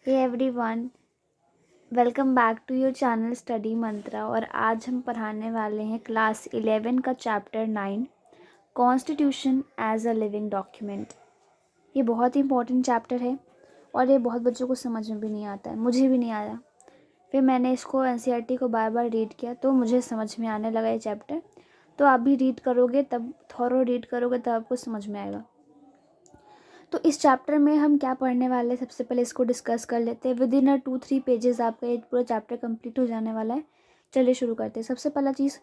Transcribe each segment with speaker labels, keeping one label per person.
Speaker 1: Hey everyone, welcome back to your channel Study Mantra. और आज हम पढ़ाने वाले हैं क्लास 11 का chapter 9 constitution as a living document. ये बहुत ही इंपॉर्टेंट चैप्टर है और ये बहुत बच्चों को समझ में भी नहीं आता है, मुझे भी नहीं आया। फिर मैंने इसको एनसीईआरटी को बार बार रीड किया तो मुझे समझ में आने लगा ये चैप्टर। तो आप भी रीड करोगे, तब थॉरो रीड करोगे तब आपको समझ में आएगा। तो इस चैप्टर में हम क्या पढ़ने वाले हैं, सबसे पहले इसको डिस्कस कर लेते हैं। विद इन 2-3 पेजेस आपका ये पूरा चैप्टर कंप्लीट हो जाने वाला है। चलिए शुरू करते हैं। सबसे पहला चीज़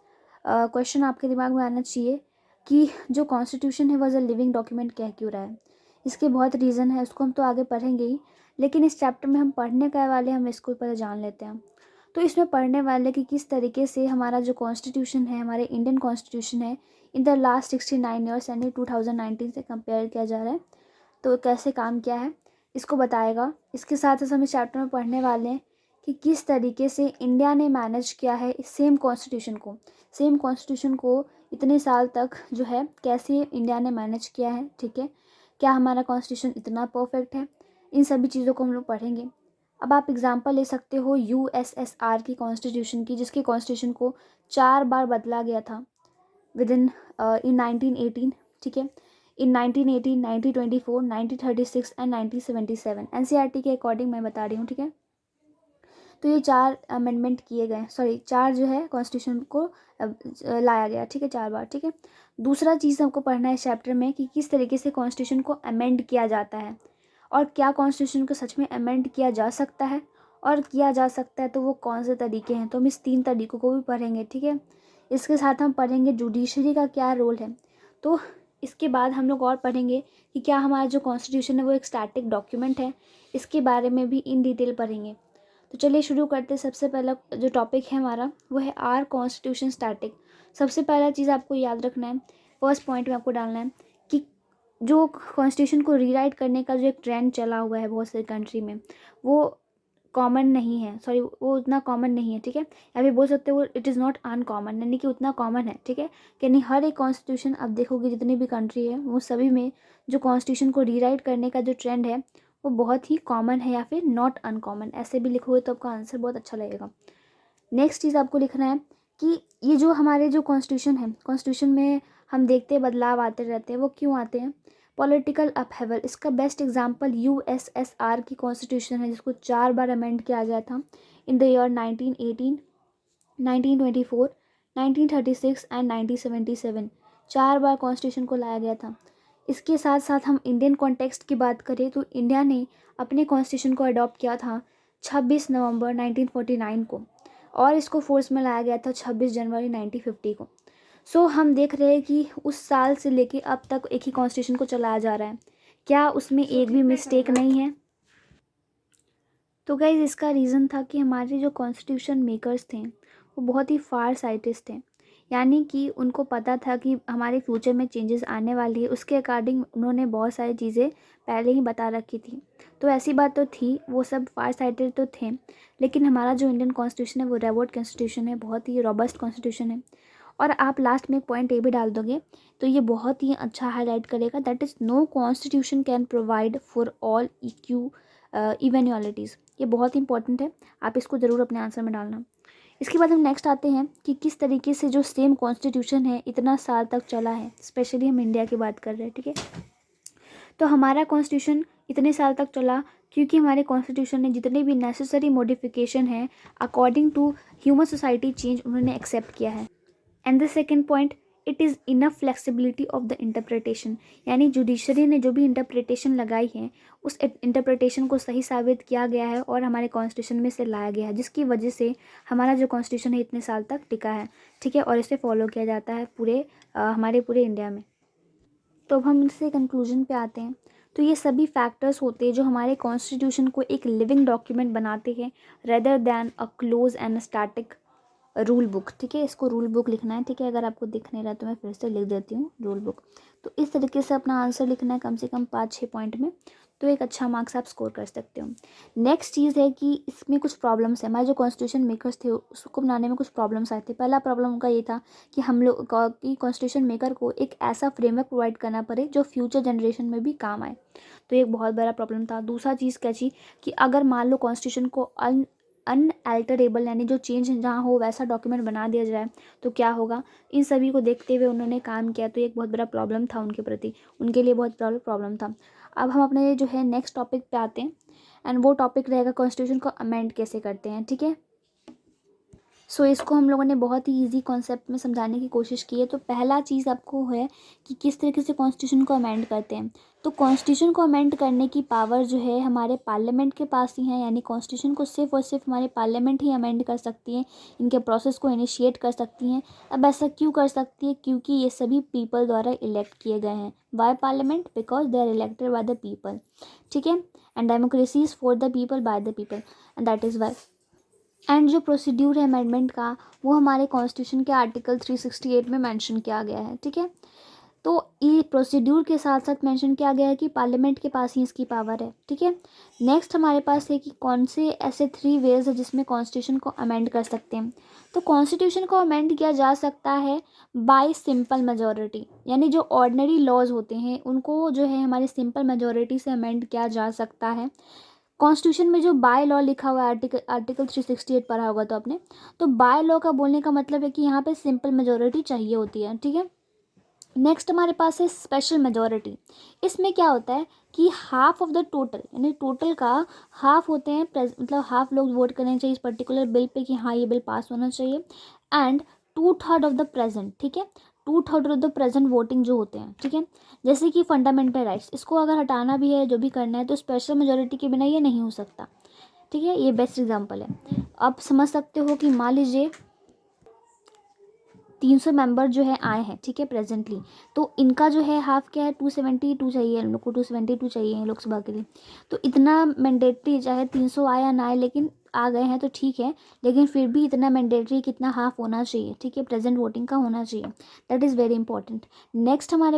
Speaker 1: क्वेश्चन आपके दिमाग में आना चाहिए कि जो कॉन्स्टिट्यूशन है वॉज अ लिविंग डॉक्यूमेंट कह क्यों रहा है। इसके बहुत रीज़न है, उसको हम तो आगे पढ़ेंगे ही, लेकिन इस चैप्टर में हम पढ़ने क्या वाले हम इसको पहले जान लेते हैं। तो इसमें पढ़ने वाले कि किस तरीके से हमारा जो कॉन्स्टिट्यूशन है, हमारे इंडियन कॉन्स्टिट्यूशन है, इन द लास्ट 69 ईयर्स यानी 2019 से कंपेयर किया जा रहा है, तो कैसे काम किया है इसको बताएगा। इसके साथ हम इस चैप्टर में पढ़ने वाले हैं कि किस तरीके से इंडिया ने मैनेज किया है इस सेम कॉन्स्टिट्यूशन को इतने साल तक जो है कैसे इंडिया ने मैनेज किया है। ठीक है, क्या हमारा कॉन्स्टिट्यूशन इतना परफेक्ट है, इन सभी चीज़ों को हम लोग पढ़ेंगे। अब आप एग्जांपल ले सकते हो यूएसएसआर की कॉन्स्टिट्यूशन की, जिसके कॉन्स्टिट्यूशन को 4 बार बदला गया था विद इन 1918। ठीक है, इन 1918, 1924, 1936 एंड 1977 एनसीईआरटी के अकॉर्डिंग मैं बता रही हूँ। ठीक है, तो ये 4 अमेंडमेंट किए गए, 4 जो है कॉन्स्टिट्यूशन को लाया गया। ठीक है, 4 बार। ठीक है, दूसरा चीज़ हमको पढ़ना है इस चैप्टर में कि किस तरीके से कॉन्स्टिट्यूशन को अमेंड किया जाता है और क्या कॉन्स्टिट्यूशन को सच में अमेंड किया जा सकता है, और किया जा सकता है तो वो कौन से तरीके हैं। तो हम इस 3 तरीकों को भी पढ़ेंगे। ठीक है, इसके साथ हम पढ़ेंगे जुडिशरी का क्या रोल है। तो इसके बाद हम लोग और पढ़ेंगे कि क्या हमारा जो कॉन्स्टिट्यूशन है वो एक स्टैटिक डॉक्यूमेंट है, इसके बारे में भी इन डिटेल पढ़ेंगे। तो चलिए शुरू करते हैं। सबसे पहला जो टॉपिक है हमारा वो है आर कॉन्स्टिट्यूशन स्टैटिक। सबसे पहला चीज़ आपको याद रखना है, फर्स्ट पॉइंट में आपको डालना है कि जो कॉन्स्टिट्यूशन को रीराइट करने का जो एक ट्रेंड चला हुआ है बहुत सारी कंट्री में, वो कॉमन नहीं है, वो उतना कॉमन नहीं है। ठीक है, या फिर बोल सकते हो वो इट इज़ नॉट अनकॉमन, यानी कि उतना कॉमन है। ठीक है, कि नहीं हर एक कॉन्स्टिट्यूशन आप देखोगे जितनी भी कंट्री है वो सभी में जो कॉन्स्टिट्यूशन को रीराइट करने का जो ट्रेंड है वो बहुत ही कॉमन है या फिर नॉट अनकॉमन, ऐसे भी लिखोगे तो आपका आंसर बहुत अच्छा लगेगा। नेक्स्ट चीज़ आपको लिखना है कि ये जो हमारे जो कॉन्स्टिट्यूशन है, कॉन्स्टिट्यूशन में हम देखते हैं बदलाव आते रहते हैं, वो क्यों आते हैं। पॉलिटिकल अपहेवल, इसका बेस्ट एग्जांपल यूएसएसआर की कॉन्स्टिट्यूशन है, जिसको 4 बार अमेंड किया गया था in the year 1918, 1924, 1936 and 1977। 4 bar constitution को लाया गया था। इसके साथ साथ हम इंडियन कॉन्टेक्स्ट की बात करें तो इंडिया ने अपने कॉन्स्टिट्यूशन को अडॉप्ट किया था 26 नवंबर 1949 को, और इसको फोर्स में लाया गया था 26 जनवरी 1950 को। सो हम देख रहे हैं कि उस साल से लेके अब तक एक ही कॉन्स्टिट्यूशन को चलाया जा रहा है, क्या उसमें एक भी मिस्टेक नहीं है। तो गाइज इसका रीज़न था कि हमारे जो कॉन्स्टिट्यूशन मेकर्स थे वो बहुत ही फार साइटिस्ट थे, यानी कि उनको पता था कि हमारे फ्यूचर में चेंजेस आने वाली है, उसके अकॉर्डिंग उन्होंने बहुत सारी चीज़ें पहले ही बता रखी थी। तो ऐसी बात तो थी, वो सब फार साइटेड तो थे, लेकिन हमारा जो इंडियन कॉन्स्टिट्यूशन है वो रोबस्ट कॉन्स्टिट्यूशन है, बहुत ही रॉबस्ट कॉन्स्टिट्यूशन है। और आप लास्ट में एक पॉइंट ये भी डाल दोगे तो ये बहुत ही अच्छा हाईलाइट करेगा, that is no constitution can provide for all इक्यू इवेन्युअलिटीज़। ये बहुत इंपॉर्टेंट है, आप इसको ज़रूर अपने आंसर में डालना। इसके बाद हम नेक्स्ट आते हैं कि किस तरीके से जो सेम कॉन्स्टिट्यूशन है इतना साल तक चला है, स्पेशली हम इंडिया की बात कर रहे हैं। ठीक है, तो हमारा कॉन्स्टिट्यूशन इतने साल तक चला क्योंकि हमारे कॉन्स्टिट्यूशन ने जितने भी नेसेसरी मॉडिफिकेशन है according to human society change उन्होंने एक्सेप्ट किया है। And the second point, it is enough flexibility of the interpretation, यानी जुडिशरी ने जो भी इंटरप्रिटेशन लगाई है उस इंटरप्रिटेशन को सही साबित किया गया है और हमारे कॉन्स्टिट्यूशन में से लाया गया है, जिसकी वजह से हमारा जो कॉन्स्टिट्यूशन है इतने साल तक टिका है। ठीक है, और इसे फॉलो किया जाता है हमारे पूरे इंडिया में। तो अब हम इससे कंक्लूजन पे आते हैं। तो ये सभी फैक्टर्स होते हैं जो हमारे कॉन्स्टिट्यूशन को एक लिविंग डॉक्यूमेंट बनाते हैं rather than a close and static rule book. ठीक है, इसको रूल बुक लिखना है। ठीक है, अगर आपको दिख नहीं रहा तो मैं फिर से लिख देती हूँ रूल बुक। तो इस तरीके से अपना आंसर लिखना है कम से कम 5-6 पॉइंट में, तो एक अच्छा मार्क्स आप स्कोर कर सकते हो। नेक्स्ट चीज़ है कि इसमें कुछ प्रॉब्लम्स है, हमारे जो कॉन्स्टिट्यूशन मेकर्स थे उसको बनाने में कुछ प्रॉब्लम्स आए थे। पहला प्रॉब्लम उनका ये था कि हम लोग की कॉन्स्टिट्यूशन मेकर को एक ऐसा फ्रेमवर्क प्रोवाइड करना पड़े जो फ्यूचर जनरेशन में भी काम आए। तो ये एक बहुत बड़ा प्रॉब्लम था। दूसरा चीज़ क्या थी कि अगर मान लो कॉन्स्टिट्यूशन को अनअल्टरेबल यानी जो चेंज जहाँ हो वैसा डॉक्यूमेंट बना दिया जाए तो क्या होगा। इन सभी को देखते हुए उन्होंने काम किया, तो ये एक बहुत बड़ा प्रॉब्लम था उनके प्रति, उनके लिए बहुत बड़ा प्रॉब्लम था। अब हम अपने जो है नेक्स्ट टॉपिक पे आते हैं, एंड वो टॉपिक रहेगा कॉन्स्टिट्यूशन को अमेंड कैसे करते हैं। ठीक है, सो इसको हम लोगों ने बहुत ही इजी कॉन्सेप्ट में समझाने की कोशिश की है। तो पहला चीज़ आपको है कि किस तरीके से कॉन्स्टिट्यूशन को अमेंड करते हैं। तो कॉन्स्टिट्यूशन को अमेंड करने की पावर जो है हमारे पार्लियामेंट के पास ही है, यानी कॉन्स्टिट्यूशन को सिर्फ और सिर्फ हमारे पार्लियामेंट ही अमेंड कर सकती है, इनके प्रोसेस को इनिशिएट कर सकती हैं। अब ऐसा क्यों कर सकती है, क्योंकि ये सभी पीपल द्वारा इलेक्ट किए गए हैं। Why parliament? Because they are elected by the people. ठीक है, and democracy is for the people by the people, and that is why. And जो प्रोसीड्यूर है अमेंडमेंट का वो हमारे कॉन्स्टिट्यूशन के आर्टिकल 368 में मेंशन किया गया है। ठीक है, तो ये प्रोसीड्यूर के साथ साथ मेंशन किया गया है कि पार्लियामेंट के पास ही इसकी पावर है। ठीक है, नेक्स्ट हमारे पास है कि कौन से ऐसे 3 वेज है जिसमें कॉन्स्टिट्यूशन को अमेंड कर सकते हैं। तो कॉन्स्टिट्यूशन को अमेंड किया जा सकता है बाय सिंपल मेजॉरिटी, यानी जो ऑर्डिनरी लॉज होते हैं उनको जो है हमारे सिंपल मेजॉरिटी से अमेंड किया जा सकता है। कॉन्स्टिट्यूशन में जो बाय लॉ लिखा हुआ है आर्टिकल 368 पढ़ा होगा तो आपने, तो बाय लॉ का बोलने का मतलब है कि यहाँ पे सिंपल मेजोरिटी चाहिए होती है। ठीक है, नेक्स्ट हमारे पास है स्पेशल मेजोरिटी। इसमें क्या होता है कि हाफ ऑफ द टोटल, यानी टोटल का हाफ होते हैं, मतलब हाफ लोग वोट करने चाहिए इस पर्टिकुलर बिल पे कि हाँ ये बिल पास होना चाहिए, एंड 2/3 ऑफ द प्रेजेंट। ठीक है, 2/3 ऑफ द प्रेजेंट वोटिंग जो होते हैं। ठीक है, जैसे कि फंडामेंटल राइट्स, इसको अगर हटाना भी है जो भी करना है तो स्पेशल मेजोरिटी के बिना ये नहीं हो सकता। ठीक है, ये बेस्ट एग्जांपल है। आप समझ सकते हो कि मान लीजिए 300 मेंबर जो है आए हैं, ठीक है, प्रेजेंटली, तो इनका जो है हाफ क्या है, 272 चाहिए, इन लोग को 272 चाहिए लोकसभा के लिए। तो इतना मैंडेटरी, चाहे 300 आए या ना आए, लेकिन आ गए हैं तो ठीक है, लेकिन फिर भी इतना मैंडेटरी कितना हाफ होना चाहिए। ठीक है, प्रेजेंट वोटिंग का होना चाहिए, that is very important. Next हमारे